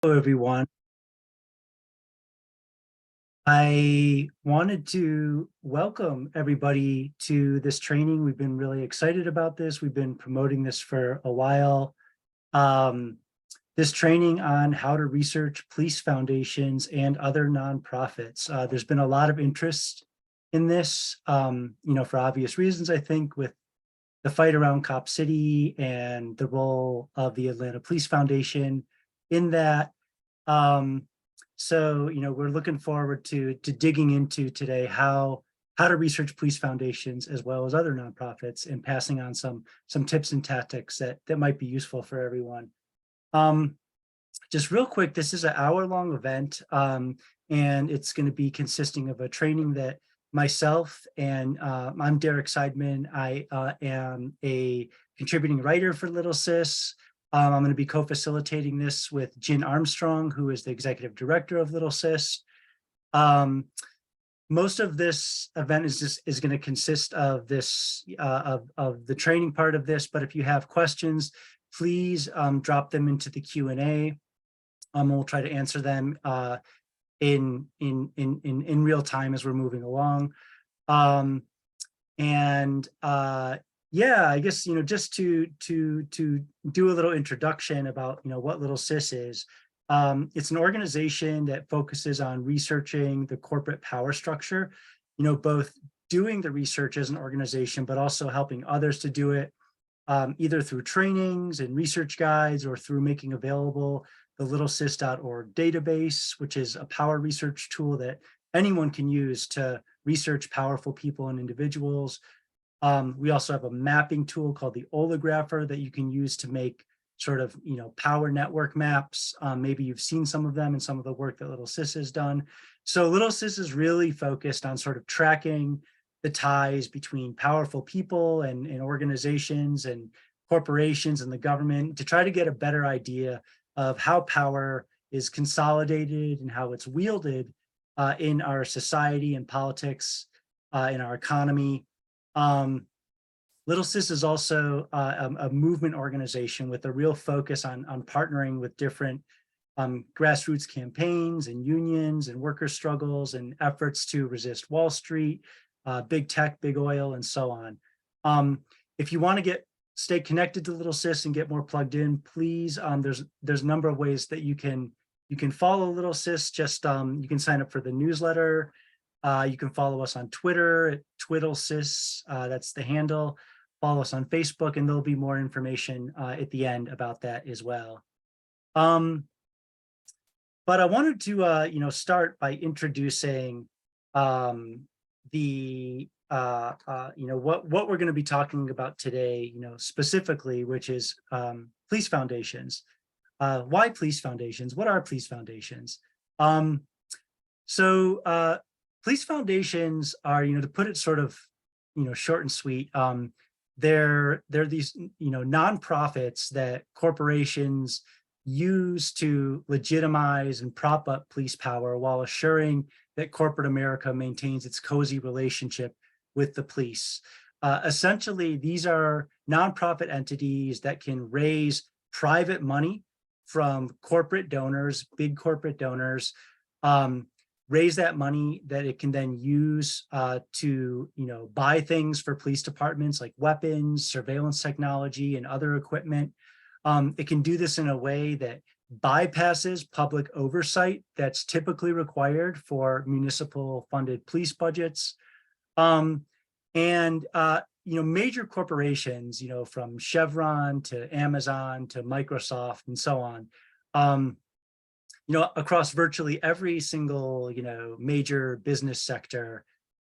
Hello, everyone. I wanted to welcome everybody to this training. We've been really excited about this. We've been promoting this for a while. Um, this training on how to research police foundations and other nonprofits. There's been a lot of interest in this, for obvious reasons, I think, with the fight around Cop City and the role of the Atlanta Police Foundation in that. Um, so we're looking forward to digging into today how to research police foundations as well as other nonprofits and passing on some tips and tactics that might be useful for everyone. Um, just real quick, this is an hour-long event, and it's going to be consisting of a training that myself and I'm Derek Seidman. I am a contributing writer for Little Sis. I'm going to be co-facilitating this with Jen Armstrong, who is the executive director of Little Sis. Most of this event is going to consist of this of the training part of this. But if you have questions, please drop them into the Q&A. We'll try to answer them in real time as we're moving along. Yeah, I guess just to do a little introduction about what Little Sis is. It's an organization that focuses on researching the corporate power structure, both doing the research as an organization, but also helping others to do it, either through trainings and research guides or through making available the littlesis.org database, which is a power research tool that anyone can use to research powerful people and individuals. We also have a mapping tool called the Olographer that you can use to make sort of, power network maps. Maybe you've seen some of them in some of the work that Little Sis has done. So Little Sis is really focused on sort of tracking the ties between powerful people and organizations and corporations and the government to try to get a better idea of how power is consolidated and how it's wielded in our society and politics, in our economy. Little Sis is also a movement organization with a real focus on partnering with different grassroots campaigns and unions and worker struggles and efforts to resist Wall Street, big tech, big oil, and so on. If you want to stay connected to Little Sis and get more plugged in, please, there's a number of ways that you can follow Little Sis. Just you can sign up for the newsletter. You can follow us on Twitter at TwiddleSis, that's the handle. Follow us on Facebook, and there'll be more information at the end about that as well. But I wanted to start by introducing what we're going to be talking about today, specifically, which is police foundations. Why police foundations? What are police foundations? Police foundations are, to put it sort of, short and sweet, they're these, nonprofits that corporations use to legitimize and prop up police power while assuring that corporate America maintains its cozy relationship with the police. Essentially, these are nonprofit entities that can raise private money from corporate donors, big corporate donors, raise that money that it can then use to buy things for police departments like weapons, surveillance technology, and other equipment. It can do this in a way that bypasses public oversight that's typically required for municipal funded police budgets. Major corporations, from Chevron to Amazon to Microsoft and so on, across virtually every single, major business sector,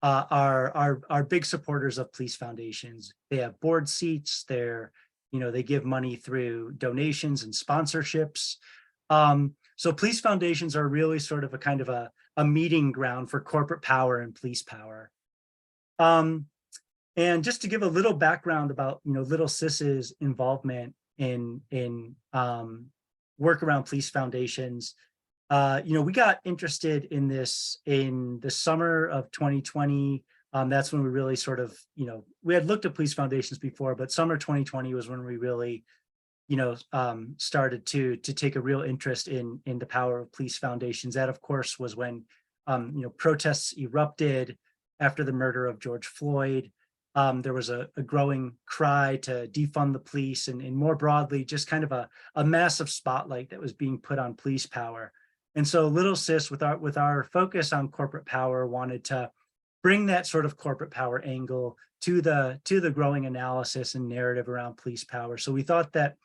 are big supporters of police foundations. They have board seats. They give money through donations and sponsorships. So police foundations are really sort of a kind of a meeting ground for corporate power and police power. And just to give a little background about, Little Sis's involvement in work around police foundations. We got interested in this in the summer of 2020. That's when we really sort of, we had looked at police foundations before, but summer 2020 was when we really started to take a real interest in the power of police foundations. That, of course, was when protests erupted after the murder of George Floyd. There was a growing cry to defund the police, and more broadly, just kind of a massive spotlight that was being put on police power. And so Little Sis, with our focus on corporate power, wanted to bring that sort of corporate power angle to the growing analysis and narrative around police power. So we thought that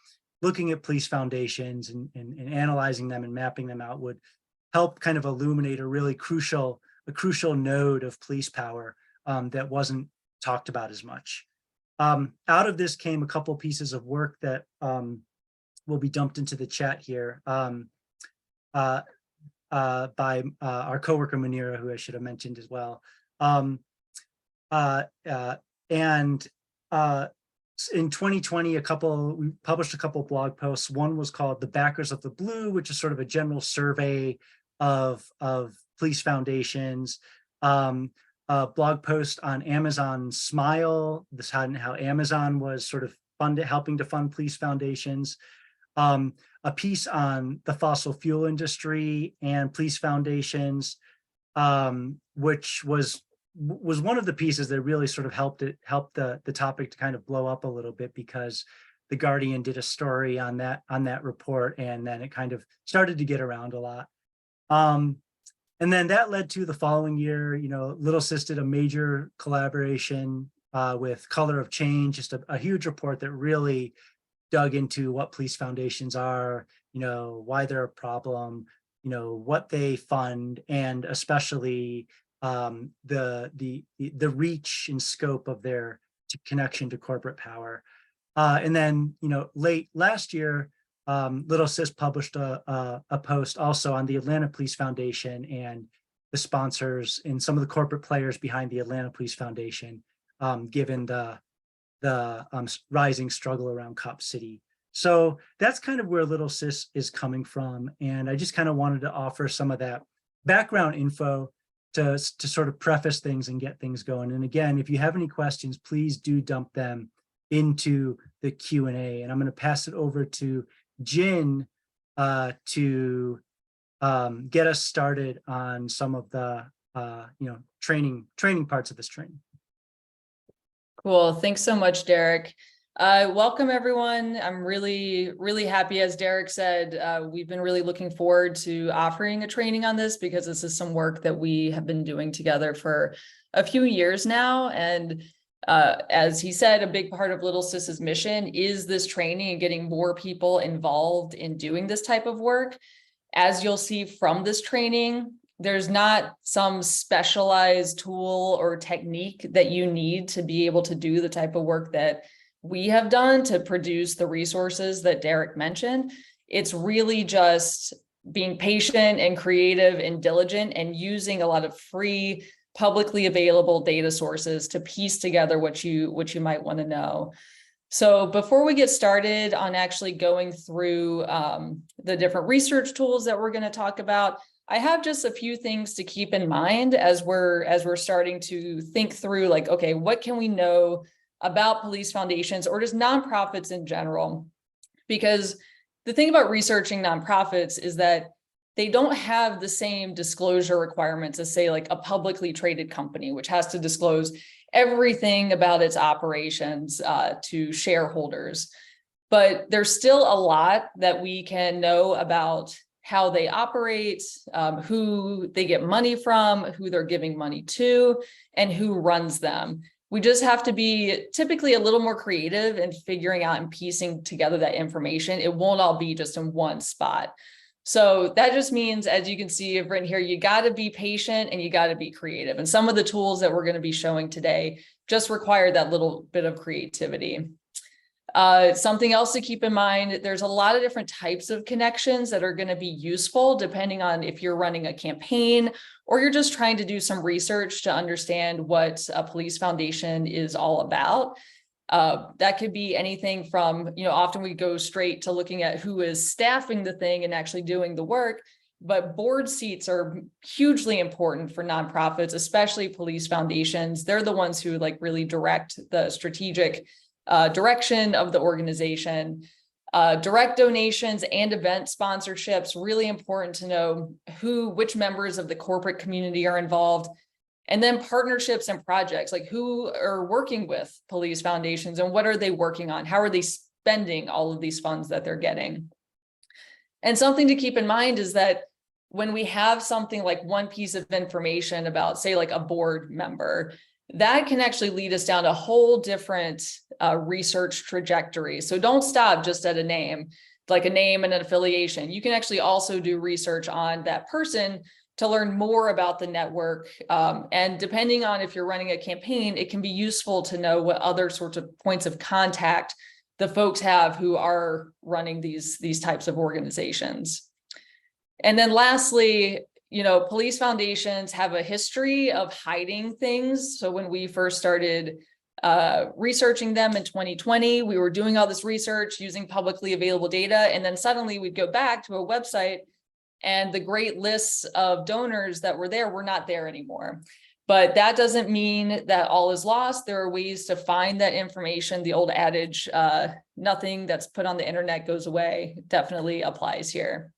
looking at police foundations and analyzing them and mapping them out would help kind of illuminate a really crucial node of police power that wasn't talked about as much. Out of this came a couple pieces of work that will be dumped into the chat here by our coworker Munira, who I should have mentioned as well. In 2020, we published a couple blog posts. One was called "The Backers of the Blue," which is sort of a general survey of police foundations. A blog post on Amazon Smile, how Amazon was sort of helping to fund police foundations. A piece on the fossil fuel industry and police foundations, which was one of the pieces that really sort of helped the topic to kind of blow up a little bit, because The Guardian did a story on that report, and then it kind of started to get around a lot. And then that led to the following year, Little Sis did a major collaboration with Color of Change, just a huge report that really dug into what police foundations are, why they're a problem, what they fund, and especially the reach and scope of their connection to corporate power. And then, late last year, Little Sis published a post also on the Atlanta Police Foundation and the sponsors and some of the corporate players behind the Atlanta Police Foundation, given the rising struggle around Cop City. So that's kind of where Little Sis is coming from. And I just kind of wanted to offer some of that background info to sort of preface things and get things going. And again, if you have any questions, please do dump them into the Q&A. And I'm going to pass it over to Jin to get us started on some of the training parts of this training. Cool. Thanks so much, Derek. Welcome, everyone. I'm really, really happy. As Derek said, we've been really looking forward to offering a training on this, because this is some work that we have been doing together for a few years now. And as he said, a big part of Little Sis's mission is this training and getting more people involved in doing this type of work. As you'll see from this training, there's not some specialized tool or technique that you need to be able to do the type of work that we have done to produce the resources that Derek mentioned. It's really just being patient and creative and diligent and using a lot of free, publicly available data sources to piece together what you might want to know. So before we get started on actually going through the different research tools that we're going to talk about, I have just a few things to keep in mind as we're starting to think through, like, okay, what can we know about police foundations or just nonprofits in general? Because the thing about researching nonprofits is that they don't have the same disclosure requirements as, say, like a publicly traded company, which has to disclose everything about its operations to shareholders. But there's still a lot that we can know about how they operate, who they get money from, who they're giving money to, and who runs them. We just have to be typically a little more creative in figuring out and piecing together that information. It won't all be just in one spot. So that just means, as you can see, I've written here, you got to be patient and you got to be creative. And some of the tools that we're going to be showing today just require that little bit of creativity. Something else to keep in mind, there's a lot of different types of connections that are going to be useful depending on if you're running a campaign or you're just trying to do some research to understand what a police foundation is all about. That could be anything from, often we go straight to looking at who is staffing the thing and actually doing the work, but board seats are hugely important for nonprofits, especially police foundations. They're the ones who really direct the strategic direction of the organization. Direct donations and event sponsorships, really important to know which members of the corporate community are involved. And then partnerships and projects, like who are working with police foundations and what are they working on? How are they spending all of these funds that they're getting? And something to keep in mind is that when we have something like one piece of information about, say, like a board member, that can actually lead us down a whole different research trajectory. So don't stop just at a name, like a name and an affiliation. You can actually also do research on that person to learn more about the network. And depending on if you're running a campaign, it can be useful to know what other sorts of points of contact the folks have who are running these types of organizations. And then lastly, police foundations have a history of hiding things. So when we first started researching them in 2020, we were doing all this research using publicly available data. And then suddenly we'd go back to a website and the great lists of donors that were there were not there anymore. But that doesn't mean that all is lost. There are ways to find that information. The old adage, nothing that's put on the internet goes away, definitely applies here.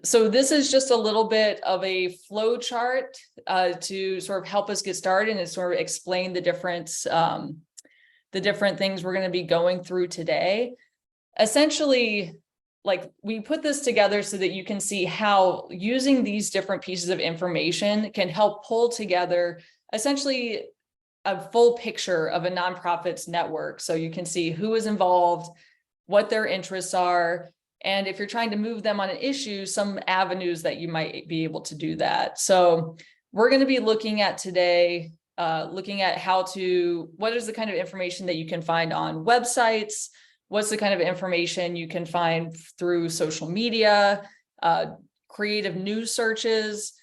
So this is just a little bit of a flow chart to sort of help us get started and sort of explain the different things we're going to be going through today. Essentially, like we put this together so that you can see how using these different pieces of information can help pull together essentially a full picture of a nonprofit's network. So you can see who is involved, what their interests are, and if you're trying to move them on an issue, some avenues that you might be able to do that. So we're going to be looking at today, looking at what is the kind of information that you can find on websites, what's the kind of information you can find through social media, creative news searches,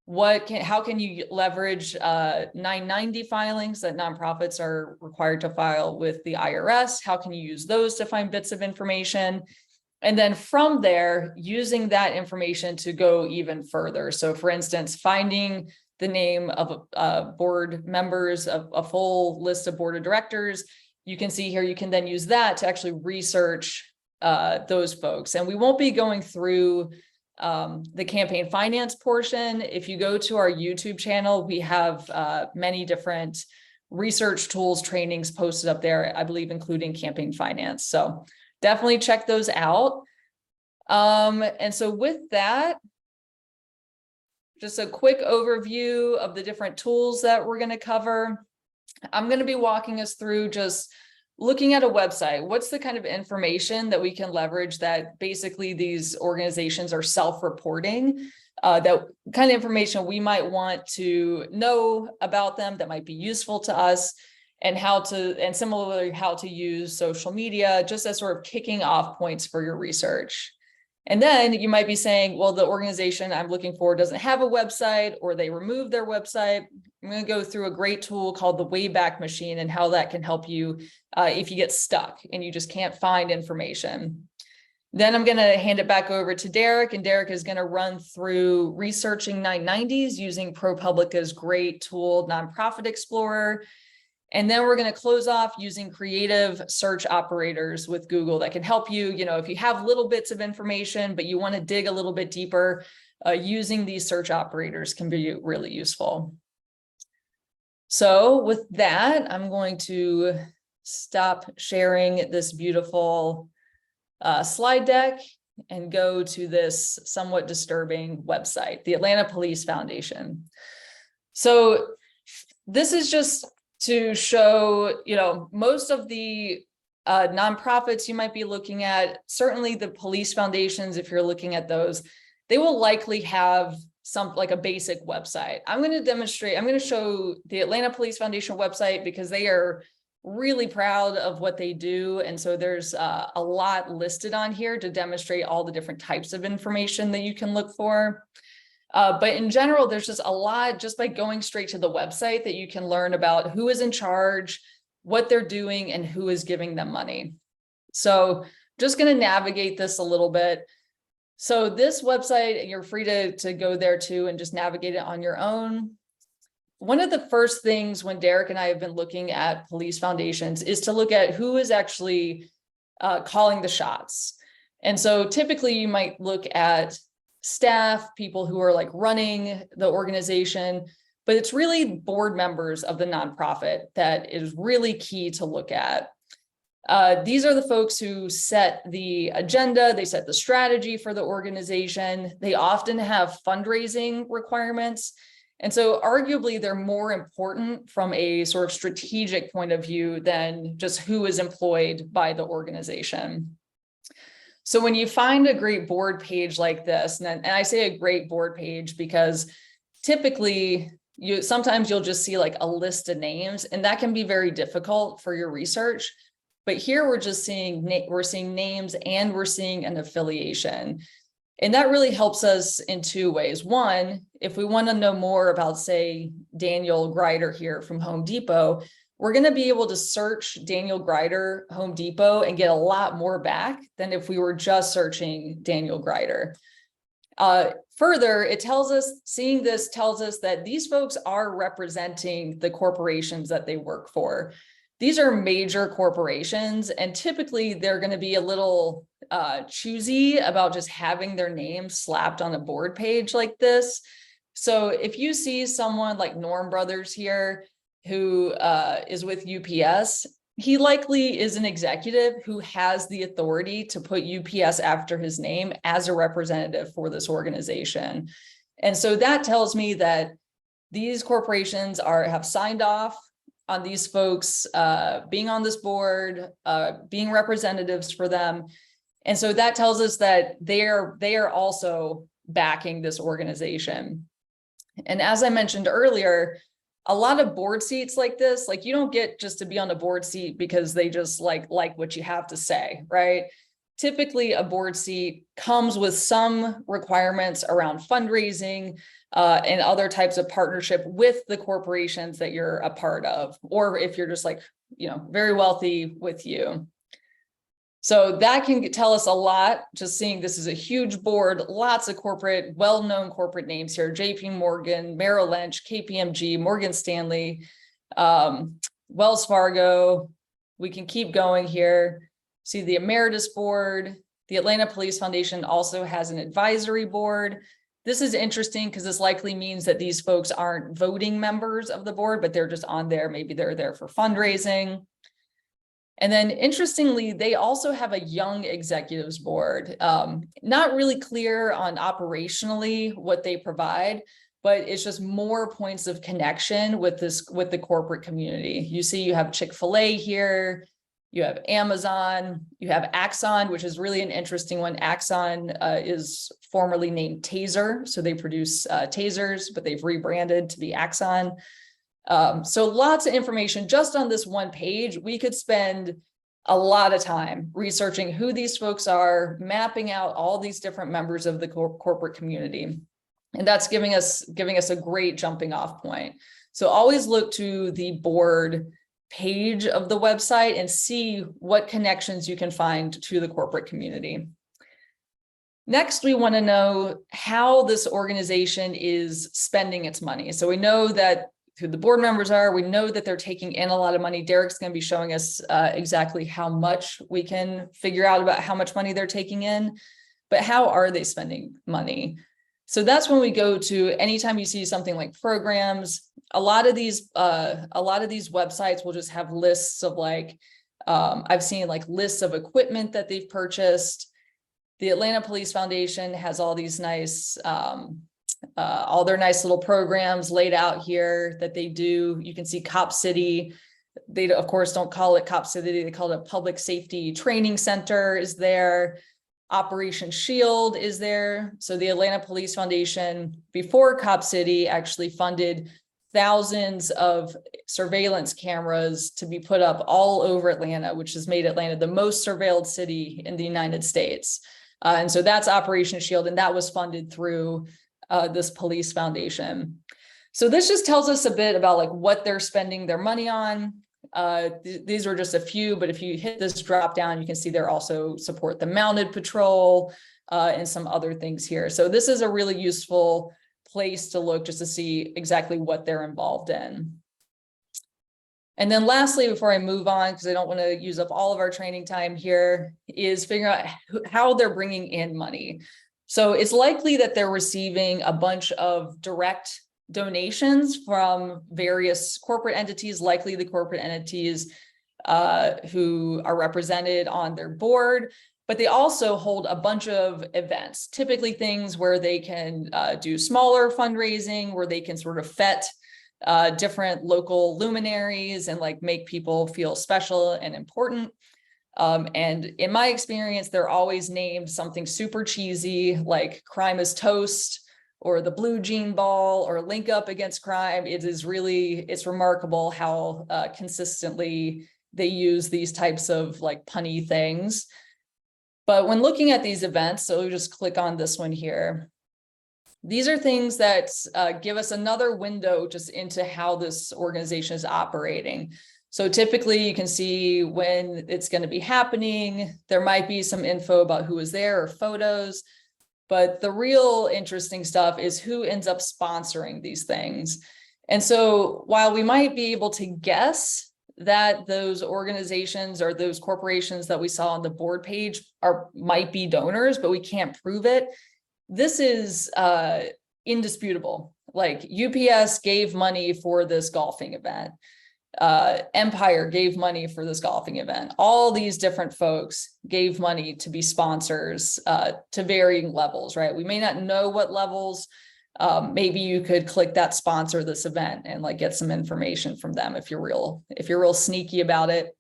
how can you leverage 990 filings that nonprofits are required to file with the IRS? How can you use those to find bits of information? And then from there, using that information to go even further. So for instance, finding the name of board members of a full list of board of directors, you can see here, you can then use that to actually research those folks. And we won't be going through the campaign finance portion. If you go to our YouTube channel, we have many different research tools, trainings posted up there, I believe, including campaign finance. So definitely check those out. And so with that, just a quick overview of the different tools that we're going to cover. I'm going to be walking us through just looking at a website. What's the kind of information that we can leverage that basically these organizations are self-reporting, that kind of information we might want to know about them that might be useful to us, and similarly how to use social media just as sort of kicking off points for your research. And then you might be saying, well, the organization I'm looking for doesn't have a website, or they removed their website. I'm going to go through a great tool called the Wayback Machine and how that can help you if you get stuck and you just can't find information. Then I'm going to hand it back over to Derek, and Derek is going to run through researching 990s using ProPublica's great tool, Nonprofit Explorer. And then we're going to close off using creative search operators with Google that can help you, if you have little bits of information, but you want to dig a little bit deeper, using these search operators can be really useful. So with that, I'm going to stop sharing this beautiful slide deck and go to this somewhat disturbing website, the Atlanta Police Foundation. So this is just to show, most of the nonprofits you might be looking at, certainly the police foundations, if you're looking at those, they will likely have like a basic website. I'm going to show the Atlanta Police Foundation website because they are really proud of what they do. And so there's a lot listed on here to demonstrate all the different types of information that you can look for. But in general, there's just a lot just by going straight to the website that you can learn about who is in charge, what they're doing, and who is giving them money. So just going to navigate this a little bit. So this website, you're free to go there too and just navigate it on your own. One of the first things when Derek and I have been looking at police foundations is to look at who is actually calling the shots. And so typically you might look at staff, people who are like running the organization, but it's really board members of the nonprofit that is really key to look at. These are the folks who set the agenda, they set the strategy for the organization. They often have fundraising requirements. And so arguably they're more important from a sort of strategic point of view than just who is employed by the organization. So when you find a great board page like this, and I say a great board page because typically sometimes you'll just see like a list of names, and that can be very difficult for your research. But here we're just seeing names and we're seeing an affiliation. And that really helps us in two ways. One, if we want to know more about, say, Daniel Grider here from Home Depot, we're going to be able to search Daniel Grider, Home Depot, and get a lot more back than if we were just searching Daniel Grider. Further, it tells us, seeing this tells us that these folks are representing the corporations that they work for. These are major corporations, and typically they're going to be a little choosy about just having their name slapped on a board page like this. So if you see someone like Norm Brothers here who is with UPS, he likely is an executive who has the authority to put UPS after his name as a representative for this organization. And so that tells me that these corporations have signed off on these folks being on this board, being representatives for them. And so that tells us that they are also backing this organization. And as I mentioned earlier, a lot of board seats like this, like you don't get just to be on a board seat because they just like what you have to say, right? Typically a board seat comes with some requirements around fundraising and other types of partnership with the corporations that you're a part of, or if you're just like, very wealthy with you. So that can tell us a lot, just seeing this is a huge board, lots of corporate, well-known corporate names here, JP Morgan, Merrill Lynch, KPMG, Morgan Stanley, Wells Fargo. We can keep going here. See the Emeritus Board. The Atlanta Police Foundation also has an advisory board. This is interesting because this likely means that these folks aren't voting members of the board, but they're just on there. Maybe they're there for fundraising. And then interestingly, they also have a young executives board. Not really clear on operationally what they provide, but it's just more points of connection with the corporate community. You see, you have Chick-fil-A here, you have Amazon, you have Axon, which is really an interesting one. Axon is formerly named Taser. So they produce tasers, but they've rebranded to be Axon. So lots of information just on this one page. We could spend a lot of time researching who these folks are, mapping out all these different members of the corporate community. And that's giving us a great jumping off point. So always look to the board page of the website and see what connections you can find to the corporate community. Next, we want to know how this organization is spending its money. So we know that who the board members are, we know that they're taking in a lot of money. Derek's going to be showing us exactly how much we can figure out about how much money they're taking in, but how are they spending money? So that's when we go to, anytime you see something like programs, a lot of these websites will just have lists of like, I've seen like lists of equipment that they've purchased. The Atlanta Police Foundation has all these nice, all their nice little programs laid out here that they do. You can see Cop City. They, of course, don't call it Cop City. They call it a Public Safety Training Center is there. Operation Shield is there. So the Atlanta Police Foundation, before Cop City, actually funded thousands of surveillance cameras to be put up all over Atlanta, which has made Atlanta the most surveilled city in the United States. And so that's Operation Shield, and that was funded through this police foundation. So this just tells us a bit about like what they're spending their money on. These are just a few, but if you hit this drop down, you can see they're also support the mounted patrol and some other things here. So this is a really useful place to look just to see exactly what they're involved in. And then lastly, before I move on, because I don't want to use up all of our training time here, is figuring out how they're bringing in money. So it's likely that they're receiving a bunch of direct donations from various corporate entities, likely the corporate entities who are represented on their board, but they also hold a bunch of events, typically things where they can do smaller fundraising, where they can sort of fet different local luminaries and like make people feel special and important. And in my experience, they're always named something super cheesy, like Crime is Toast, or the Blue Jean Ball, or Link Up Against Crime. It's remarkable how consistently they use these types of like punny things. But when looking at these events, so just click on this one here. These are things that give us another window just into how this organization is operating. So typically you can see when it's going to be happening. There might be some info about who was there or photos, but the real interesting stuff is who ends up sponsoring these things. And so while we might be able to guess that those organizations or those corporations that we saw on the board page might be donors, but we can't prove it, this is indisputable. Like UPS gave money for this golfing event. Empire gave money for this golfing event. All these different folks gave money to be sponsors to varying levels, right? We may not know what levels. Maybe you could click that sponsor this event and like get some information from them if you're real sneaky about it.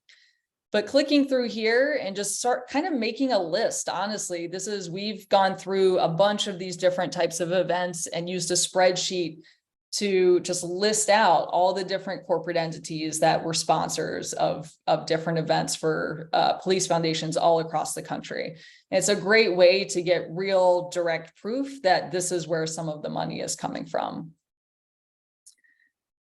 But clicking through here and just start kind of making a list, honestly, we've gone through a bunch of these different types of events and used a spreadsheet to just list out all the different corporate entities that were sponsors of different events for police foundations all across the country. And it's a great way to get real direct proof that this is where some of the money is coming from.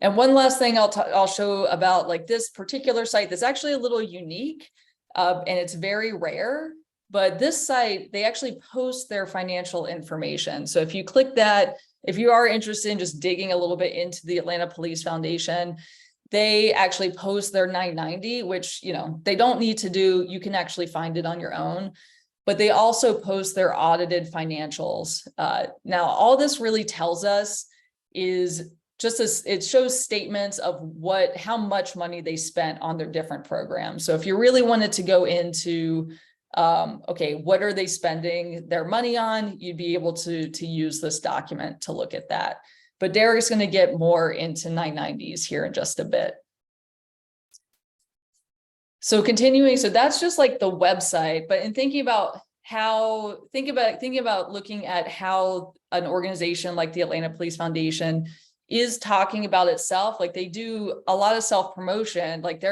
And one last thing I'll show about like this particular site that's actually a little unique and it's very rare, but this site, they actually post their financial information. So if you click that, if you are interested in just digging a little bit into the Atlanta Police Foundation, they actually post their 990, which, they don't need to do, you can actually find it on your own, but they also post their audited financials. Now, all this really tells us is it shows statements of how much money they spent on their different programs. So if you really wanted to go into, okay, what are they spending their money on? You'd be able to use this document to look at that. But Derek's going to get more into 990s here in just a bit. So continuing, so that's just like the website, but in thinking about looking at how an organization like the Atlanta Police Foundation is talking about itself, like they do a lot of self-promotion, like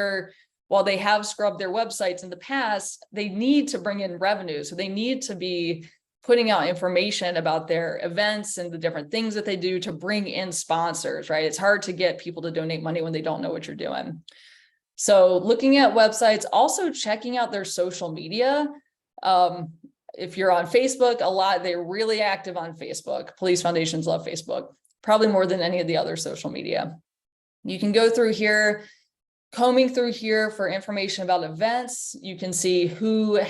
while they have scrubbed their websites in the past, they need to bring in revenue. So they need to be putting out information about their events and the different things that they do to bring in sponsors, right? It's hard to get people to donate money when they don't know what you're doing. So looking at websites, also checking out their social media. If you're on Facebook, they're really active on Facebook. Police foundations love Facebook, probably more than any of the other social media. You can go through here, combing through here for information about events. You can see who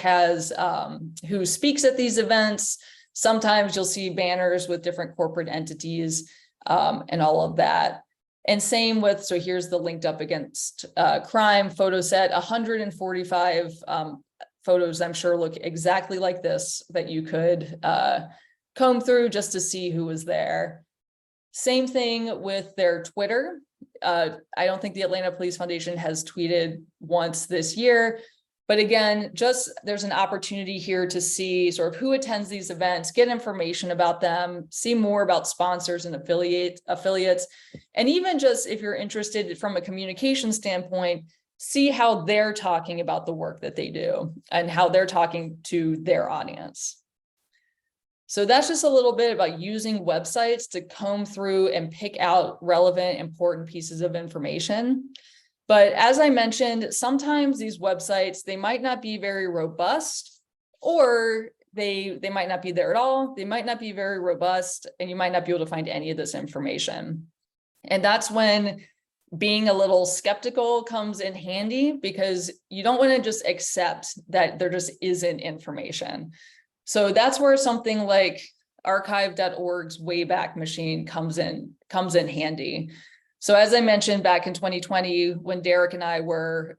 speaks at these events. Sometimes you'll see banners with different corporate entities and all of that. And same with, so here's the Linked Up Against Crime photo set, 145 photos, I'm sure look exactly like this, that you could comb through just to see who was there. Same thing with their Twitter. I don't think the Atlanta Police Foundation has tweeted once this year, but again, there's an opportunity here to see sort of who attends these events, get information about them, see more about sponsors and affiliates, and even just if you're interested from a communication standpoint, see how they're talking about the work that they do and how they're talking to their audience. So that's just a little bit about using websites to comb through and pick out relevant, important pieces of information. But as I mentioned, sometimes these websites, they might not be very robust, or they might not be there at all. They might not be very robust, and you might not be able to find any of this information. And that's when being a little skeptical comes in handy, because you don't want to just accept that there just isn't information. So that's where something like archive.org's Wayback Machine comes in handy. So as I mentioned, back in 2020, when Derek and I were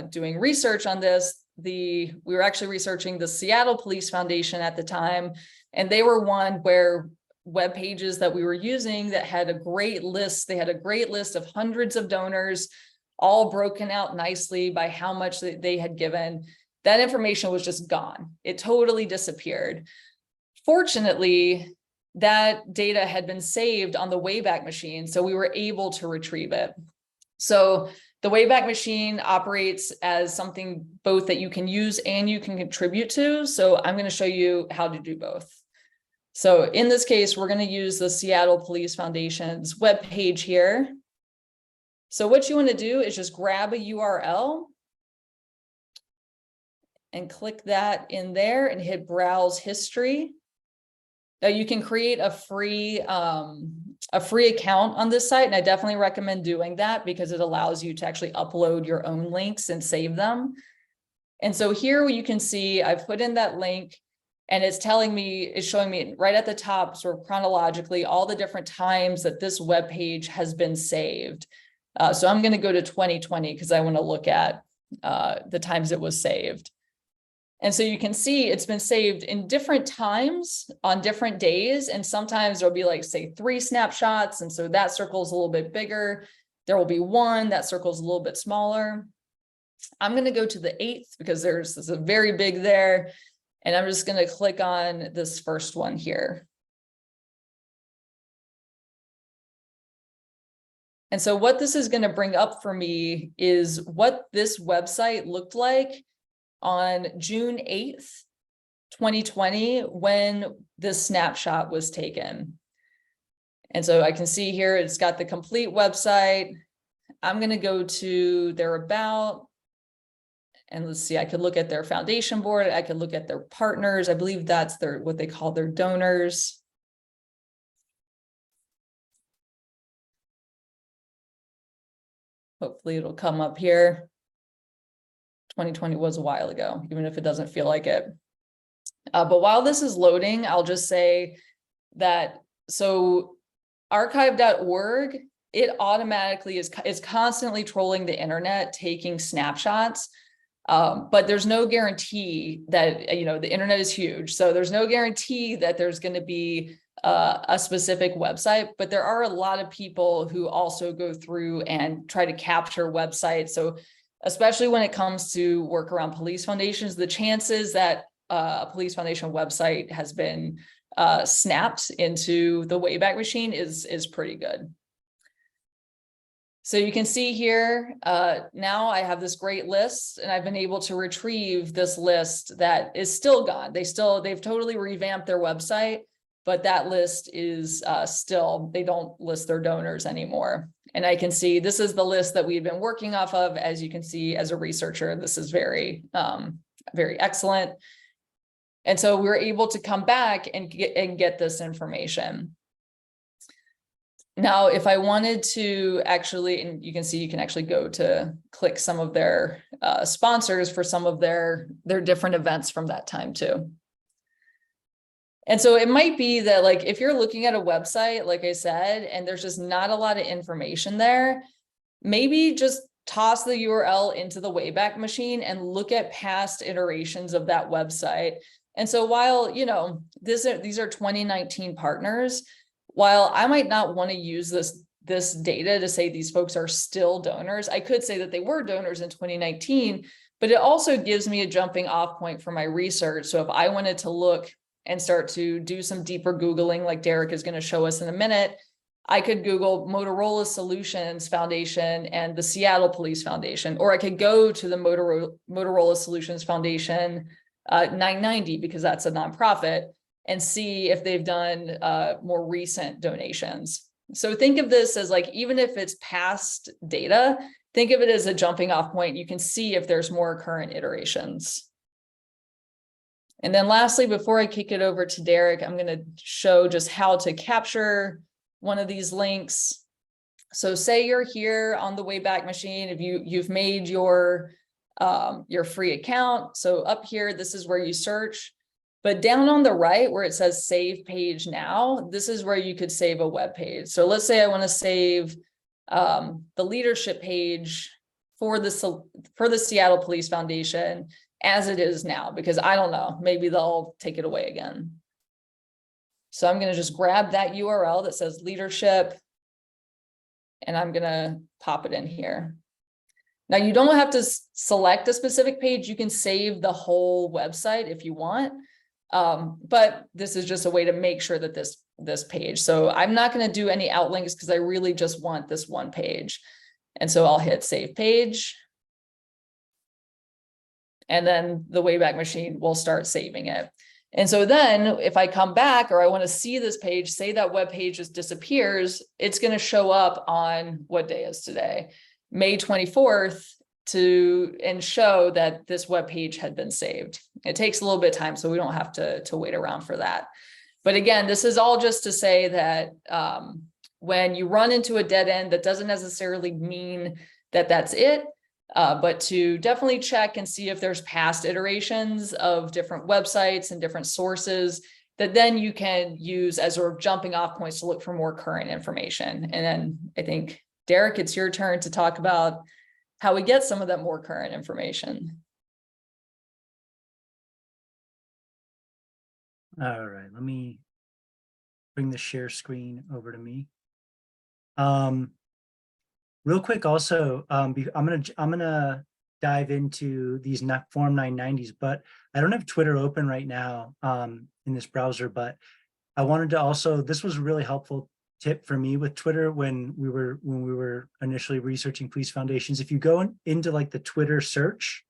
doing research on this, we were actually researching the Seattle Police Foundation at the time, and they were one where web pages that we were using that had a great list. They had a great list of hundreds of donors, all broken out nicely by how much they had given. That information was just gone. It totally disappeared. Fortunately, that data had been saved on the Wayback Machine, so we were able to retrieve it. So the Wayback Machine operates as something both that you can use and you can contribute to. So I'm going to show you how to do both. So in this case, we're going to use the Seattle Police Foundation's webpage here. So what you want to do is just grab a URL and click that in there and hit Browse History. Now you can create a free account on this site, and I definitely recommend doing that because it allows you to actually upload your own links and save them. And so here you can see I've put in that link, and it's showing me right at the top, sort of chronologically, all the different times that this web page has been saved. So I'm going to go to 2020 because I want to look at the times it was saved. And so you can see it's been saved in different times on different days. And sometimes there'll be like, say, 3 snapshots. And so that circle is a little bit bigger. There will be 1, that circle is a little bit smaller. I'm going to go to the 8th because there's a very big there. And I'm just going to click on this first one here. And so what this is going to bring up for me is what this website looked like on June 8th, 2020, when this snapshot was taken. And so I can see here, it's got the complete website. I'm going to go to their About. And let's see, I could look at their foundation board. I could look at their partners. I believe that's what they call their donors. Hopefully it'll come up here. 2020 was a while ago, even if it doesn't feel like it. But while this is loading, I'll just say that, so archive.org, it automatically is constantly trolling the internet, taking snapshots. But there's no guarantee that, the internet is huge. So there's no guarantee that there's going to be a specific website, but there are a lot of people who also go through and try to capture websites. So especially when it comes to work around police foundations, the chances that a police foundation website has been snapped into the Wayback Machine is pretty good. So you can see here, now I have this great list, and I've been able to retrieve this list that is still gone. They've totally revamped their website, but that list is still, they don't list their donors anymore. And I can see this is the list that we've been working off of. As you can see, as a researcher, this is very, very excellent. And so we were able to come back and get this information. Now, if I wanted to actually, and you can see, you can actually go to click some of their sponsors for some of their different events from that time too. And so it might be that, like, if you're looking at a website, like I said, and there's just not a lot of information there, maybe just toss the URL into the Wayback Machine and look at past iterations of that website. And so while, these are 2019 partners, while I might not want to use this data to say these folks are still donors, I could say that they were donors in 2019, but it also gives me a jumping off point for my research. So if I wanted to look and start to do some deeper Googling, like Derek is going to show us in a minute, I could Google Motorola Solutions Foundation and the Seattle Police Foundation, or I could go to the Motorola Solutions Foundation 990, because that's a nonprofit, and see if they've done more recent donations. So think of this as, like, even if it's past data, think of it as a jumping off point. You can see if there's more current iterations. And then lastly, before I kick it over to Derek, I'm going to show just how to capture one of these links. So say you're here on the Wayback Machine, if you've made your free account. So up here, this is where you search. But down on the right where it says save page now, this is where you could save a web page. So let's say I want to save the leadership page for the Seattle Police Foundation as it is now, because I don't know, maybe they'll take it away again. So I'm going to just grab that URL that says leadership, and I'm going to pop it in here. Now you don't have to select a specific page. You can save the whole website if you want. But this is just a way to make sure that this page. So I'm not going to do any outlinks because I really just want this one page. And so I'll hit save page. And then the Wayback Machine will start saving it. And so then if I come back or I want to see this page, say that web page just disappears, it's going to show up on, what day is today? May 24th, and show that this web page had been saved. It takes a little bit of time, so we don't have to wait around for that. But again, this is all just to say that when you run into a dead end, that doesn't necessarily mean that that's it. But to definitely check and see if there's past iterations of different websites and different sources that then you can use as sort of jumping off points to look for more current information. And then I think, Derek, it's your turn to talk about how we get some of that more current information. All right, let me bring the share screen over to me. Real quick, also, I'm gonna dive into these Form 990s, but I don't have Twitter open right now in this browser. But I wanted to also, this was a really helpful tip for me with Twitter when we were initially researching police foundations. If you go into like the Twitter search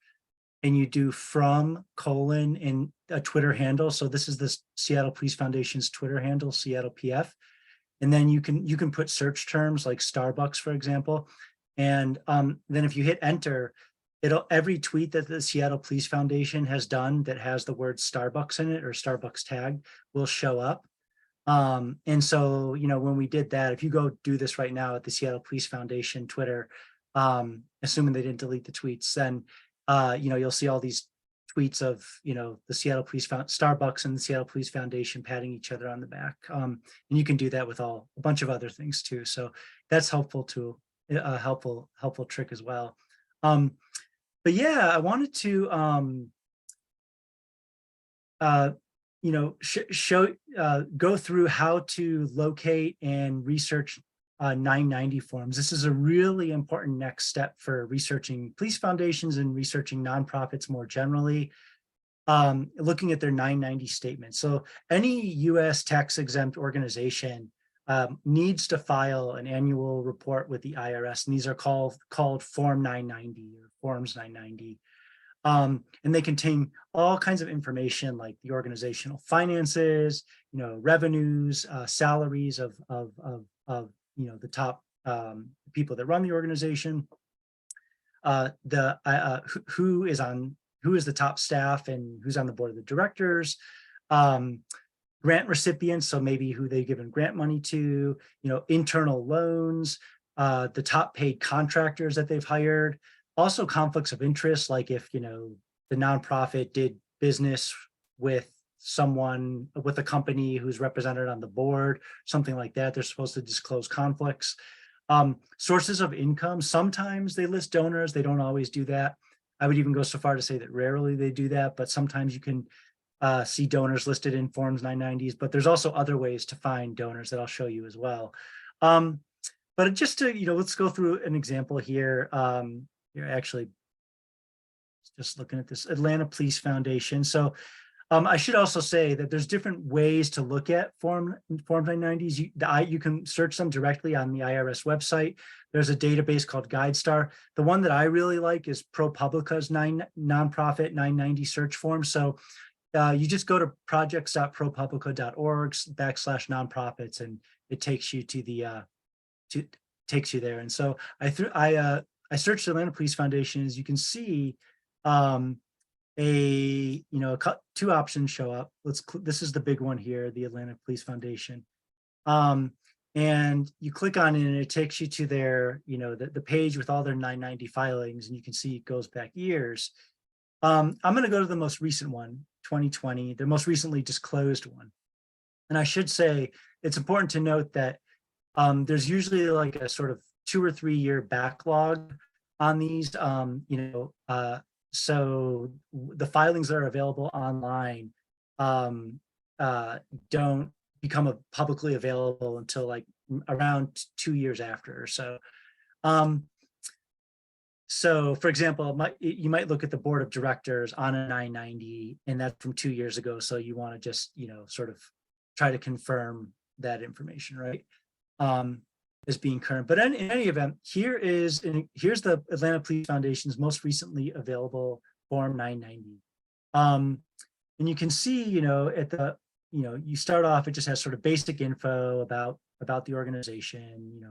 and you do from : and a Twitter handle, so this is the Seattle Police Foundation's Twitter handle, Seattle PF. And then you can put search terms like Starbucks, for example. And then if you hit enter, every tweet that the Seattle Police Foundation has done that has the word Starbucks in it or Starbucks tag will show up. And so, when we did that, if you go do this right now at the Seattle Police Foundation Twitter, assuming they didn't delete the tweets, then, you'll see all these tweets of, the Seattle Police Starbucks and the Seattle Police Foundation patting each other on the back. And you can do that with a bunch of other things too. So that's helpful too, a helpful trick as well. But yeah, I wanted to, go through how to locate and research 990 forms. This is a really important next step for researching police foundations and researching nonprofits more generally, looking at their 990 statements. So any US tax exempt organization needs to file an annual report with the IRS, and these are called Form 990 or Forms 990. And they contain all kinds of information like the organizational finances, revenues, salaries of the top people that run the organization, who is the top staff and who's on the board of the directors, grant recipients, so maybe who they've given grant money to, internal loans, the top paid contractors that they've hired. Also conflicts of interest, like if, the nonprofit did business with a company who's represented on the board, something like that, they're supposed to disclose conflicts. Sources of income, sometimes they list donors, they don't always do that. I would even go so far to say that rarely they do that, but sometimes you can see donors listed in Forms 990s, but there's also other ways to find donors that I'll show you as well. But just to, let's go through an example here. You're actually just looking at this Atlanta Police Foundation. So I should also say that there's different ways to look at Form 990s. You can search them directly on the IRS website. There's a database called Guidestar. The one that I really like is ProPublica's nonprofit 990 search form. So you just go to projects.propublica.org/nonprofits, and it takes you to the takes you there. And so I searched Atlanta Police Foundation. As you can see, two options show up. This is the big one here, the Atlanta Police Foundation. And you click on it and it takes you to their, the page with all their 990 filings, and you can see it goes back years. I'm going to go to the most recent one, 2020, the most recently disclosed one. And I should say, it's important to note that there's usually like a sort of 2 or 3 year backlog on these. So the filings that are available online um, don't become publicly available until like around 2 years after or so. So for example, you might look at the board of directors on a 990, and that's from 2 years ago. So you want to just, sort of try to confirm that information, right? As being current. But in any event, here's the Atlanta Police Foundation's most recently available Form 990. And you can see, at the, you start off, it just has sort of basic info about the organization,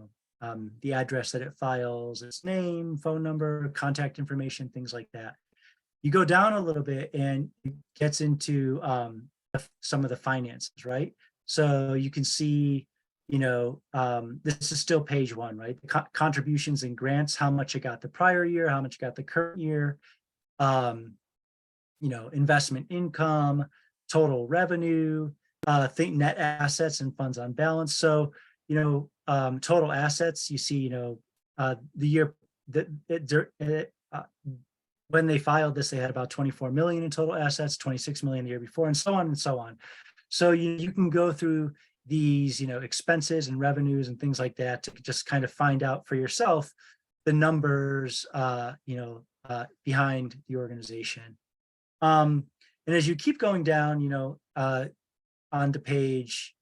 the address that it files, its name, phone number, contact information, things like that. You go down a little bit and it gets into some of the finances, right? So you can see, this is still page 1, right? The contributions and grants, how much it got the prior year, how much it got the current year, investment income, total revenue, net assets and funds on balance. So, total assets, you see, the year that when they filed this, they had about 24 million in total assets, 26 million the year before, and so on and so on. So you can go through these, expenses and revenues and things like that to just kind of find out for yourself the numbers, behind the organization. And as you keep going down, onto page,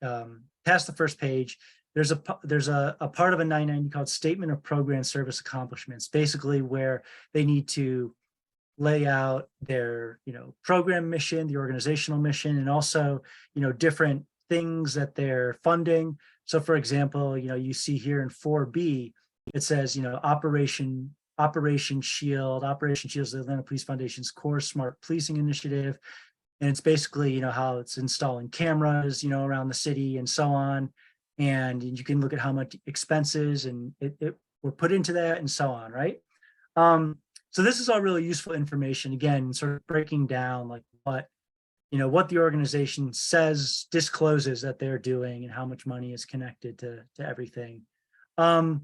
past the first page, there's a part of a 990 called Statement of Program Service Accomplishments, basically where they need to lay out their, program mission, the organizational mission, and also, different things that they're funding. So for example, you see here in 4B, it says, Operation Shield. Operation Shield is the Atlanta Police Foundation's core smart policing initiative. And it's basically, how it's installing cameras, around the city and so on. And you can look at how much expenses and it were put into that and so on, right? So this is all really useful information, again, sort of breaking down like what the organization discloses that they're doing and how much money is connected to everything. A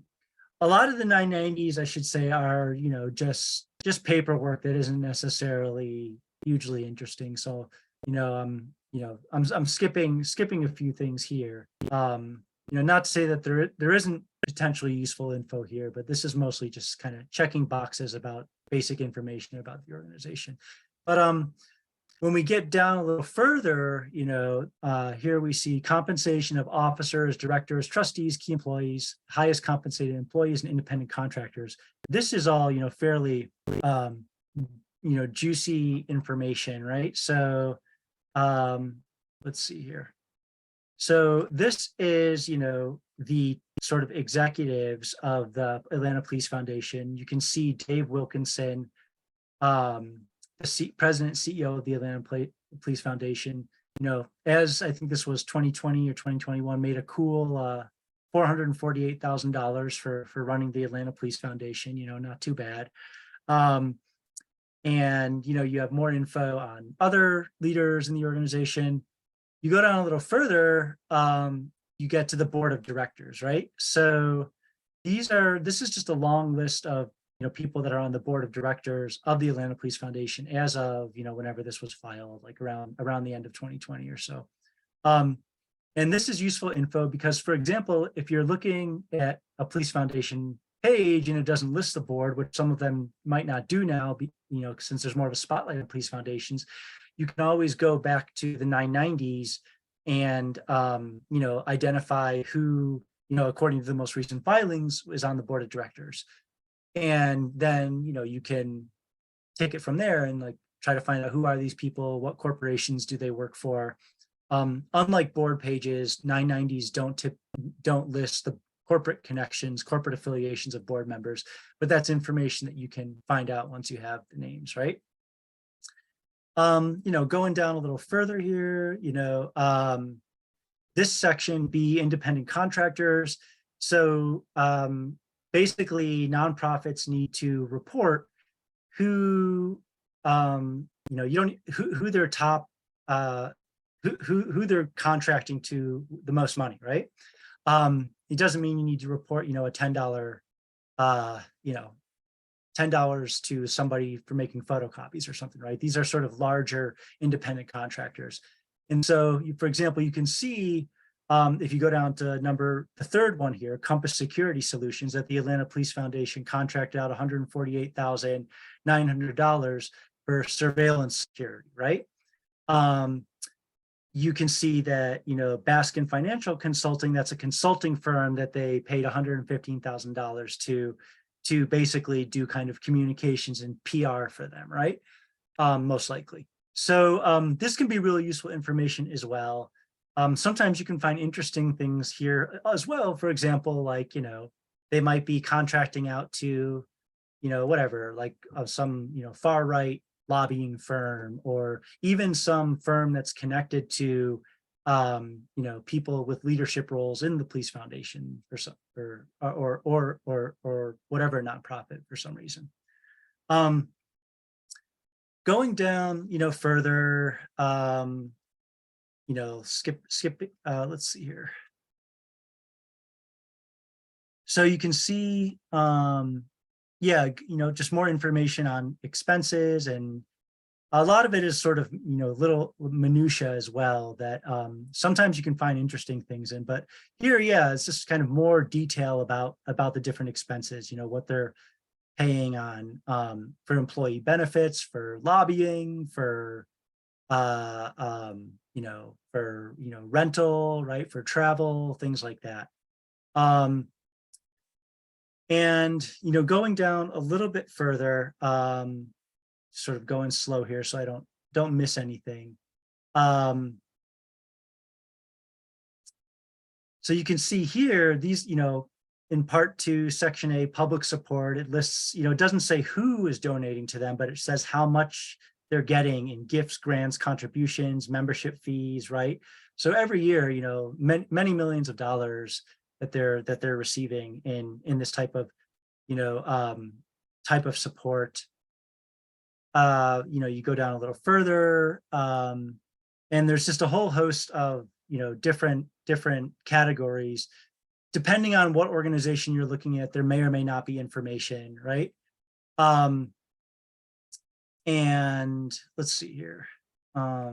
lot of the 990s, I should say, are, just paperwork that isn't necessarily hugely interesting. So, I'm skipping a few things here. Not to say that there isn't potentially useful info here, but this is mostly just kind of checking boxes about basic information about the organization. But when we get down a little further, here we see compensation of officers, directors, trustees, key employees, highest compensated employees, and independent contractors. This is all, fairly, juicy information, right? So let's see here. So this is, the sort of executives of the Atlanta Police Foundation. You can see Dave Wilkinson, the president, CEO of the Atlanta Police Foundation, as I think this was 2020 or 2021, made a cool $448,000 for running the Atlanta Police Foundation, not too bad. And, you have more info on other leaders in the organization. You go down a little further, you get to the board of directors, right? So this is just a long list of, people that are on the board of directors of the Atlanta Police Foundation as of, whenever this was filed, like around the end of 2020 or so. And this is useful info because, for example, if you're looking at a police foundation page and it doesn't list the board, which some of them might not do now, since there's more of a spotlight on police foundations, you can always go back to the 990s and, identify who, according to the most recent filings, is on the board of directors. And then, you can take it from there and like try to find out who are these people, what corporations do they work for. Unlike board pages, 990s don't list the corporate connections, corporate affiliations of board members, but that's information that you can find out once you have the names, right? Going down a little further here, this section be independent contractors. So basically nonprofits need to report who who their top who they're contracting to the most money, right? It doesn't mean you need to report, a $10 $10 to somebody for making photocopies or something, right? These are sort of larger independent contractors. And so, for example, you can see if you go down to the third one here, Compass Security Solutions, that the Atlanta Police Foundation contracted out $148,900 for surveillance security, right? You can see that, Baskin Financial Consulting, that's a consulting firm that they paid $115,000 to basically do kind of communications and PR for them, right? Most likely. So this can be really useful information as well. Sometimes you can find interesting things here as well. For example, like, they might be contracting out to, whatever, like some, far right lobbying firm, or even some firm that's connected to, people with leadership roles in the police foundation or some, or whatever nonprofit for some reason. Going down, further, skip, let's see here. So you can see, just more information on expenses, and a lot of it is sort of, little minutia as well that sometimes you can find interesting things in, but here, it's just kind of more detail about the different expenses, what they're paying on for employee benefits, for lobbying, for rental, right, for travel, things like that. And going down a little bit further, sort of going slow here so I don't miss anything. So you can see here these, in part 2, section A, public support, it lists, it doesn't say who is donating to them, but it says how much they're getting in gifts, grants, contributions, membership fees, right? So every year, many millions of dollars that they're receiving in this type of, type of support. You go down a little further, and there's just a whole host of, different categories. Depending on what organization you're looking at, there may or may not be information, right? And let's see here. I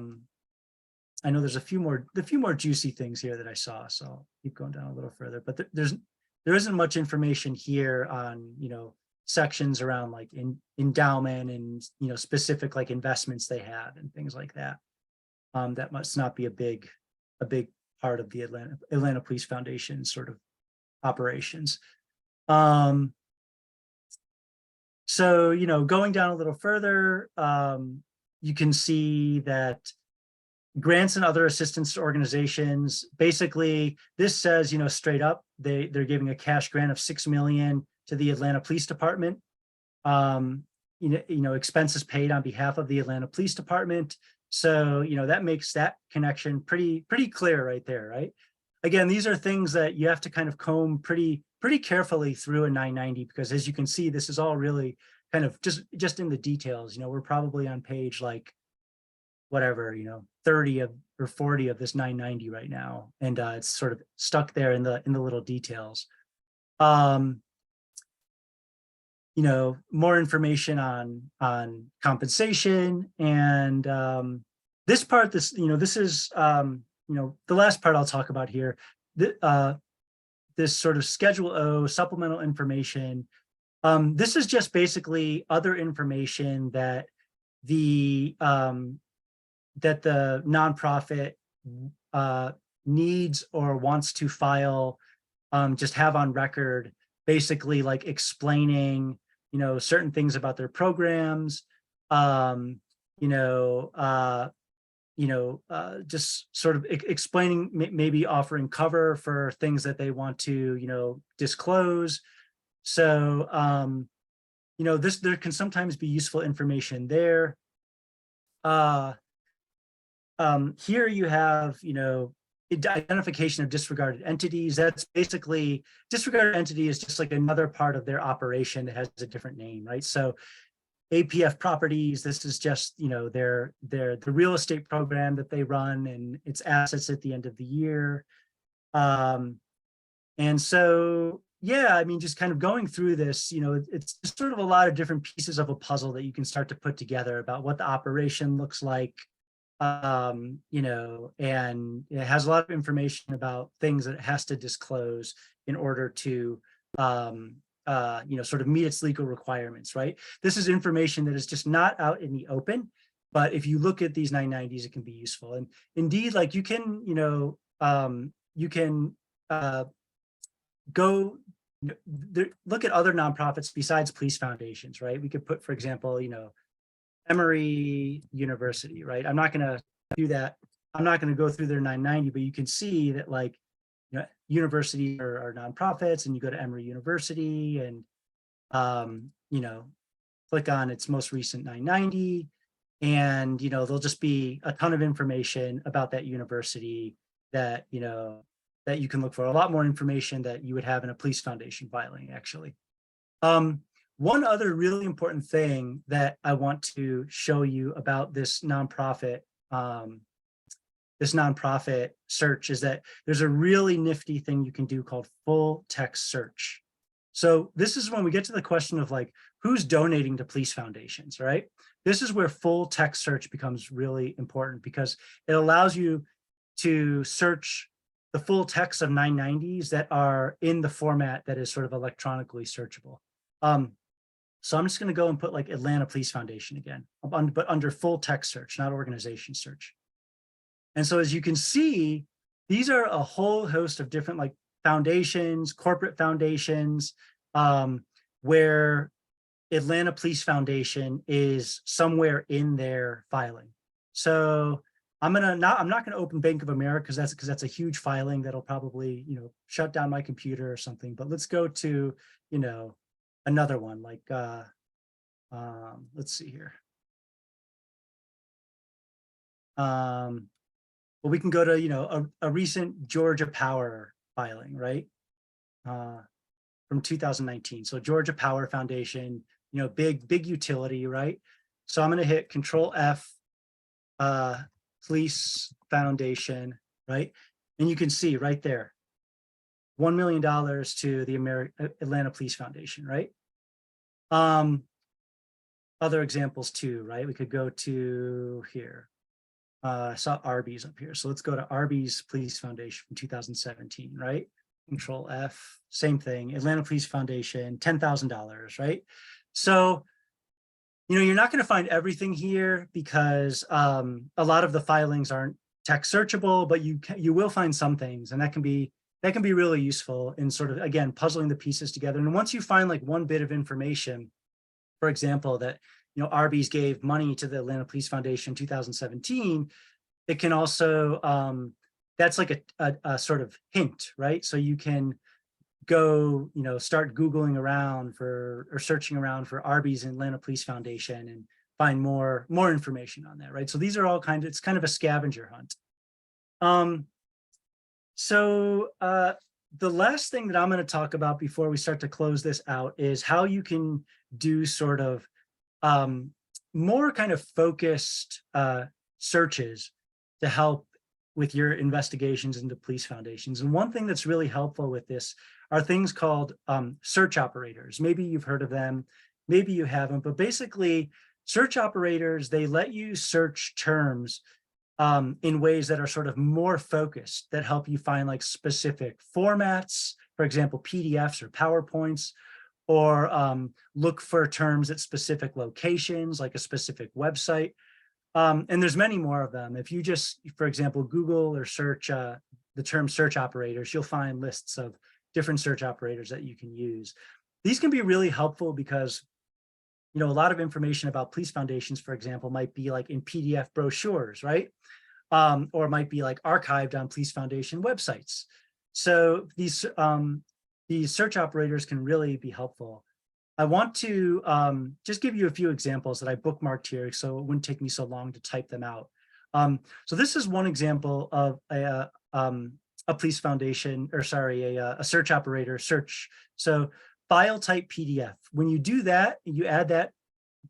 know there's a few more juicy things here that I saw, so I'll keep going down a little further. But there isn't much information here on, sections around like endowment and, specific like investments they have and things like that. That must not be a big part of the Atlanta Police Foundation sort of operations. So, going down a little further, you can see that grants and other assistance to organizations, basically this says, straight up, they're giving a cash grant of $6 million to the Atlanta Police Department. Expenses paid on behalf of the Atlanta Police Department. So, that makes that connection pretty clear right there, right? Again, these are things that you have to kind of comb pretty carefully through a 990, because as you can see, this is all really kind of just in the details. We're probably on page like whatever, 30 or 40 of this 990 right now, and it's sort of stuck there in the little details. More information on compensation, and this part, this is the last part I'll talk about here. This sort of Schedule O, supplemental information. This is just basically other information that the nonprofit needs or wants to file, just have on record, basically like explaining, certain things about their programs, just sort of explaining, maybe offering cover for things that they want to, disclose. So, there can sometimes be useful information there. Here you have, identification of disregarded entities. That's basically, disregarded entity is just like another part of their operation that has a different name, right? So APF properties, this is just, the real estate program that they run and its assets at the end of the year. And so, yeah, I mean, just kind of going through this, it's sort of a lot of different pieces of a puzzle that you can start to put together about what the operation looks like. And it has a lot of information about things that it has to disclose in order to, sort of meet its legal requirements, right? This is information that is just not out in the open, but if you look at these 990s, it can be useful. And indeed, like you can, go look at other nonprofits besides police foundations, right? We could put, for example, Emory University, right? I'm not going to do that. I'm not going to go through their 990, but you can see that like, universities are nonprofits, and you go to Emory University and, click on its most recent 990, and, there'll just be a ton of information about that university that, that you can look for, a lot more information that you would have in a police foundation filing, actually. One other really important thing that I want to show you about this nonprofit search is that there's a really nifty thing you can do called full text search. So this is when we get to the question of like, who's donating to police foundations, right? This is where full text search becomes really important, because it allows you to search the full text of 990s that are in the format that is sort of electronically searchable. So I'm just going to go and put like Atlanta Police Foundation again, but under full text search, not organization search. And so as you can see, these are a whole host of different like foundations, corporate foundations, where Atlanta Police Foundation is somewhere in their filing. So I'm not going to open Bank of America because that's a huge filing that'll probably, shut down my computer or something. But let's go to, another one like, let's see here. Well, we can go to, a recent Georgia Power filing, right? From 2019. So Georgia Power Foundation, big utility, right? So I'm going to hit Control F, Police Foundation, right? And you can see right there, $1 million to the Atlanta Police Foundation, right? Other examples too, right? We could go to here. I saw Arbys up here. So let's go to Arbys Police Foundation from 2017, right? Control F, same thing. Atlanta Police Foundation, $10,000, right? So, you're not going to find everything here because a lot of the filings aren't text searchable, but you will find some things, and that can be really useful in sort of, again, puzzling the pieces together. And once you find like one bit of information, for example, that Arbys gave money to the Atlanta Police Foundation in 2017, it can also that's like a sort of hint, right? So you can go, start Googling around or searching around for Arbys and Atlanta Police Foundation and find more information on that, right? So these are all it's kind of a scavenger hunt. So the last thing that I'm going to talk about before we start to close this out is how you can do sort of more kind of focused searches to help with your investigations into police foundations. And one thing that's really helpful with this are things called search operators. Maybe you've heard of them, maybe you haven't, but basically search operators, they let you search terms in ways that are sort of more focused, that help you find like specific formats, for example, PDFs or PowerPoints, or look for terms at specific locations, like a specific website. And there's many more of them. If you just, for example, Google or search the term search operators, you'll find lists of different search operators that you can use. These can be really helpful because, a lot of information about police foundations, for example, might be like in PDF brochures, right? Or might be like archived on police foundation websites. So these search operators can really be helpful. I want to just give you a few examples that I bookmarked here, so it wouldn't take me so long to type them out. So this is one example of a police foundation, or sorry, a search operator search. So file type PDF. When you do that, you add that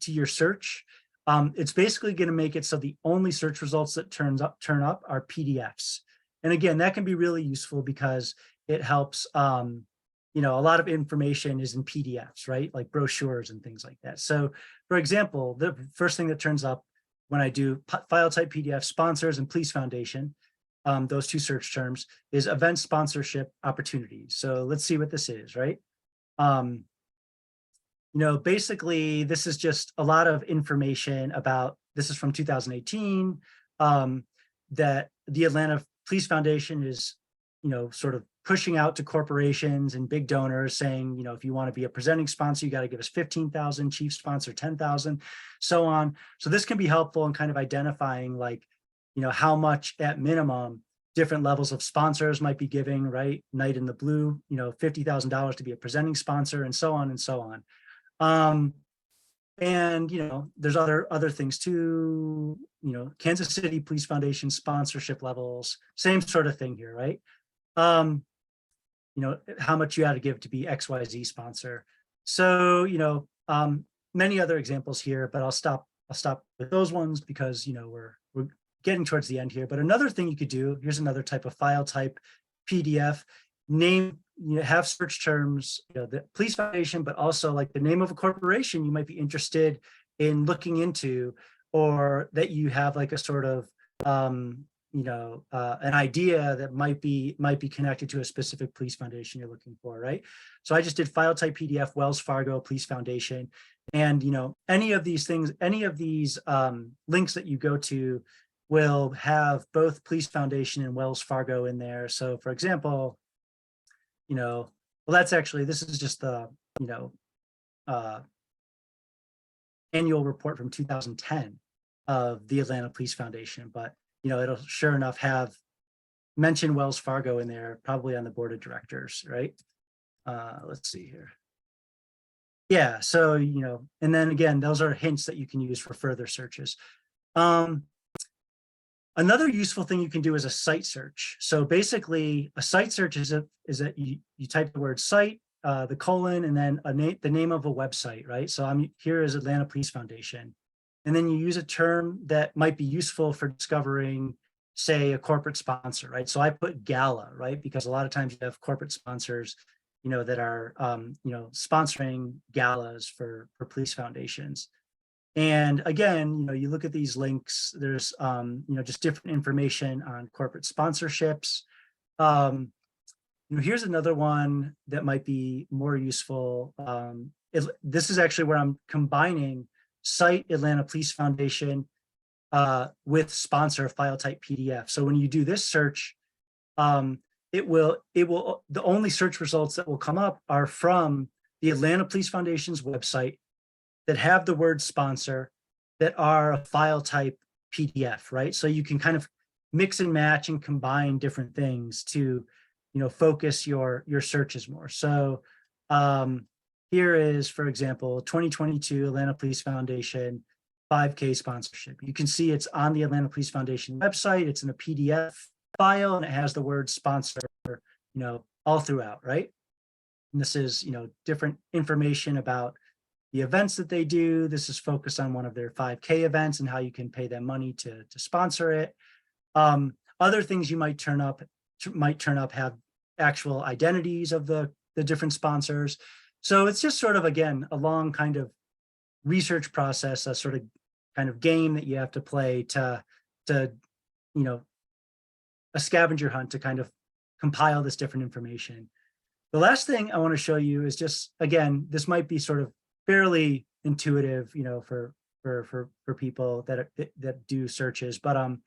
to your search. It's basically going to make it so the only search results that turn up are PDFs. And again, that can be really useful because it helps. A lot of information is in PDFs, right? Like brochures and things like that. So, for example, the first thing that turns up when I do file type PDF sponsors and police foundation, those two search terms, is event sponsorship opportunities. So let's see what this is, right? Basically, this is just a lot of information about, this is from 2018, that the Atlanta Police Foundation is, sort of pushing out to corporations and big donors saying, if you want to be a presenting sponsor, you got to give us 15,000, chief sponsor 10,000, so on. So this can be helpful in kind of identifying like, how much at minimum different levels of sponsors might be giving, right? Knight in the blue, $50,000 to be a presenting sponsor, and so on and so on. There's other things too, Kansas City Police Foundation sponsorship levels, same sort of thing here, right? How much you had to give to be XYZ sponsor. So, many other examples here, but I'll stop with those ones because, we're getting towards the end here. But another thing you could do, here's another type of file type PDF, name, have search terms, the police foundation, but also like the name of a corporation you might be interested in looking into, or that you have like a sort of, an idea that might be connected to a specific police foundation you're looking for, right? So I just did file type PDF, Wells Fargo Police Foundation. And, any of these things, any of these links that you go to will have both Police Foundation and Wells Fargo in there. So for example, well, that's actually, this is just the, annual report from 2010 of the Atlanta Police Foundation, but it'll sure enough have mention Wells Fargo in there, probably on the board of directors, right? Let's see here. Yeah, so, and then again, those are hints that you can use for further searches. Another useful thing you can do is a site search. So basically, a site search is that you type the word site, the colon, and then the name of a website, right? So here is Atlanta Police Foundation. And then you use a term that might be useful for discovering, say, a corporate sponsor, right? So I put gala, right? Because a lot of times you have corporate sponsors, that are, sponsoring galas for police foundations. And again, you look at these links, there's, just different information on corporate sponsorships. Here's another one that might be more useful. This is actually where I'm combining site Atlanta Police Foundation with sponsor file type PDF. So when you do this search, the only search results that will come up are from the Atlanta Police Foundation's website that have the word sponsor, that are a file type PDF, right? So you can kind of mix and match and combine different things to, focus your searches more. So here is, for example, 2022 Atlanta Police Foundation 5K sponsorship. You can see it's on the Atlanta Police Foundation website. It's in a PDF file, and it has the word sponsor, all throughout, right? And this is, different information about the events that they do. This is focused on one of their 5K events and how you can pay them money to sponsor it. Other things you might turn up have actual identities of the different sponsors. So it's just sort of, again, a long kind of research process, a sort of kind of game that you have to play to a scavenger hunt to kind of compile this different information. The last thing I want to show you is just, again, this might be sort of fairly intuitive, for people that do searches, but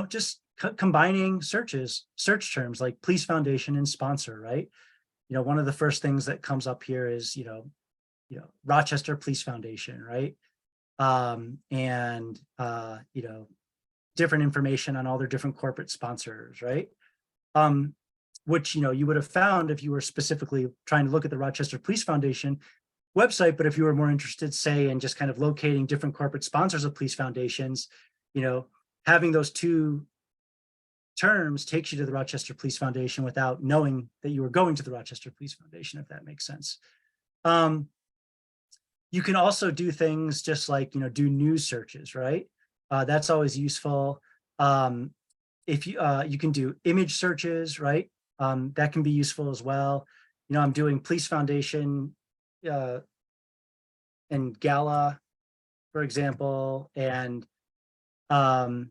just combining search terms like police foundation and sponsor, right? One of the first things that comes up here is, Rochester Police Foundation, right? Different information on all their different corporate sponsors, right? Which, you would have found if you were specifically trying to look at the Rochester Police Foundation website. But if you were more interested, say, in just kind of locating different corporate sponsors of police foundations, having those two terms takes you to the Rochester Police Foundation without knowing that you were going to the Rochester Police Foundation, if that makes sense. You can also do things just like, do news searches, right? That's always useful. If you can do image searches, right? That can be useful as well. I'm doing Police Foundation and Gala, for example, and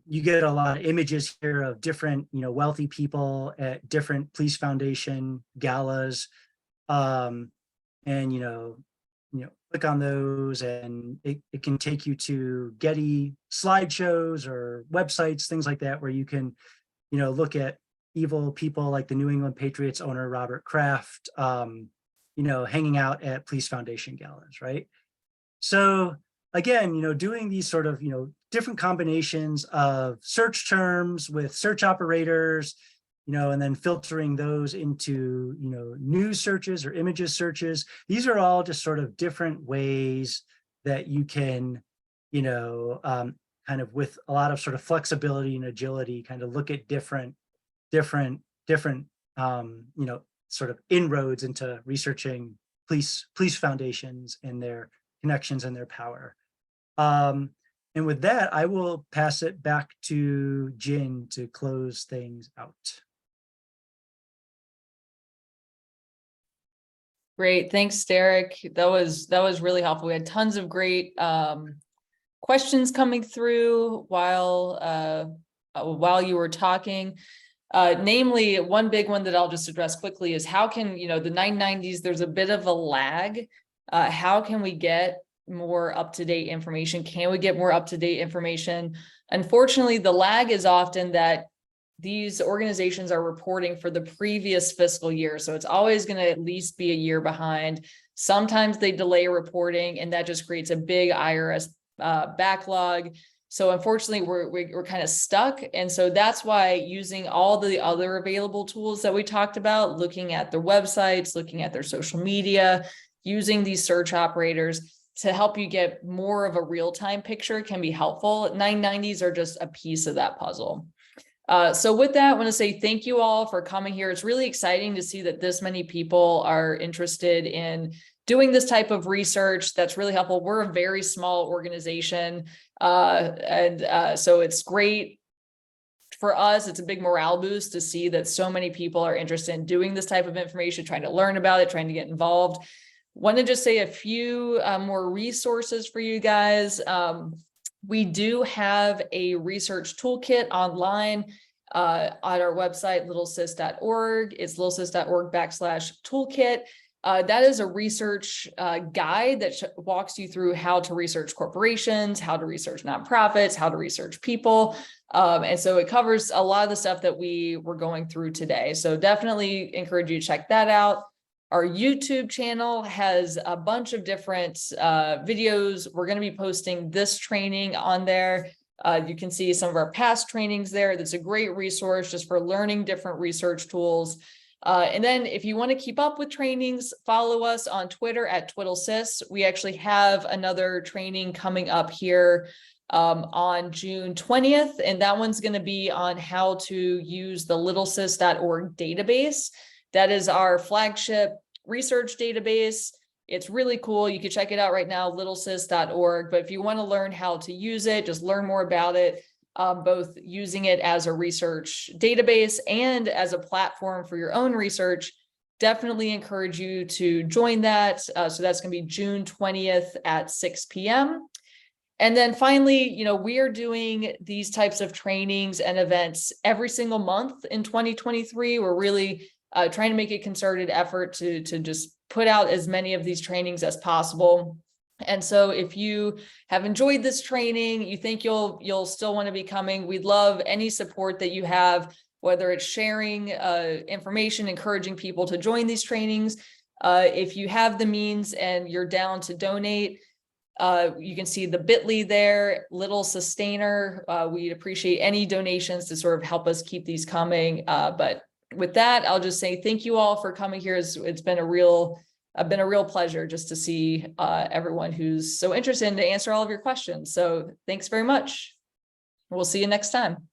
you get a lot of images here of different, wealthy people at different Police Foundation galas. And, click on those and it can take you to Getty slideshows or websites, things like that, where you can, look at evil people like the New England Patriots owner, Robert Kraft, hanging out at Police Foundation galas, right? So again, doing these sort of, different combinations of search terms with search operators, and then filtering those into, news searches or images searches. These are all just sort of different ways that you can, kind of with a lot of sort of flexibility and agility, kind of look at different, sort of inroads into researching police foundations and their connections and their power. And with that, I will pass it back to Jin to close things out. Great, thanks, Derek. That was really helpful. We had tons of great questions coming through while you were talking. Namely, one big one that I'll just address quickly is how can, the 990s, there's a bit of a lag. How can we get more up-to-date information? Can we get more up-to-date information? Unfortunately, the lag is often that these organizations are reporting for the previous fiscal year. So it's always going to at least be a year behind. Sometimes they delay reporting, and that just creates a big IRS backlog. So unfortunately, we're kind of stuck. And so that's why using all the other available tools that we talked about, looking at their websites, looking at their social media, using these search operators to help you get more of a real-time picture can be helpful. 990s are just a piece of that puzzle. So with that, I want to say thank you all for coming here. It's really exciting to see that this many people are interested in doing this type of research. That's really helpful. We're a very small organization. So it's great for us. It's a big morale boost to see that so many people are interested in doing this type of information, trying to learn about it, trying to get involved. Want to just say a few more resources for you guys. We do have a research toolkit online on our website, littlesis.org. It's littlesis.org/toolkit. That is a research guide that walks you through how to research corporations, how to research nonprofits, how to research people. And so it covers a lot of the stuff that we were going through today. So definitely encourage you to check that out. Our YouTube channel has a bunch of different videos. We're going to be posting this training on there. You can see some of our past trainings there. That's a great resource just for learning different research tools. And then if you want to keep up with trainings, follow us on Twitter at Little Sis. We actually have another training coming up here on June 20th. And that one's going to be on how to use the littlesis.org database. That is our flagship research database. It's really cool. You can check it out right now, littlesis.org. But if you want to learn how to use it, just learn more about it, both using it as a research database and as a platform for your own research, definitely encourage you to join that. So that's going to be June 20th at 6 p.m. And then finally, we are doing these types of trainings and events every single month in 2023. We're really trying to make a concerted effort to just put out as many of these trainings as possible. And so if you have enjoyed this training, you think you'll still want to be coming, we'd love any support that you have, whether it's sharing information, encouraging people to join these trainings. If you have the means and you're down to donate, you can see the bit.ly there, Little Sustainer. We'd appreciate any donations to sort of help us keep these coming. But with that, I'll just say thank you all for coming here. It's been a real pleasure just to see everyone who's so interested and to answer all of your questions. So thanks very much. We'll see you next time.